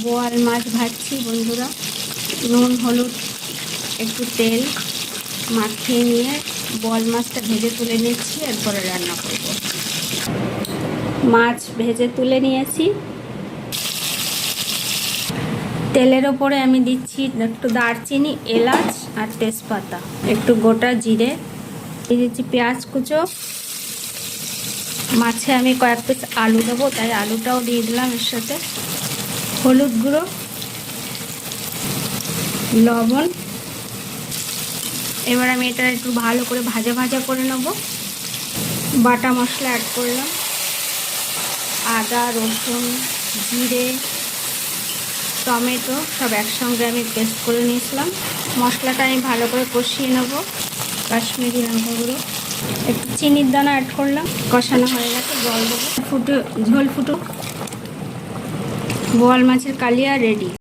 বোয়াল মাছ ভাজছি বন্ধুরা। নুন হলুদ একটু তেল মাখিয়ে নিয়ে বোয়াল মাছটা ভেজে তুলে নিচ্ছি, এরপরে রান্না করব। মাছ ভেজে তুলে নিয়েছি। তেলের ওপরে আমি দিচ্ছি একটু দারচিনি, এলাচ আর তেজপাতা, একটু গোটা জিরে, দিয়ে দিচ্ছি পেঁয়াজ কুচো। মাছে আমি কয়েক পিস আলু দেবো, তাই আলুটাও দিয়ে দিলাম এর সাথে। হলুদ গুঁড়ো, লবণ। এবার আমি এটা একটু ভালো করে ভাজা ভাজা করে নেব। বাটা মশলা অ্যাড করলাম, আদা রসুন জিরে টমেটো সব একসঙ্গে আমি পেস্ট করে নিয়েছিলাম। মশলাটা আমি ভালো করে কষিয়ে নেব। কাশ্মীরি লঙ্কা গুঁড়ো, একটু চিনির দানা অ্যাড করলাম। কষানো হয়ে গেছে, জল দেবো। ঝোল ফুটুক। বোয়াল মাছের কালিয়া রেডি।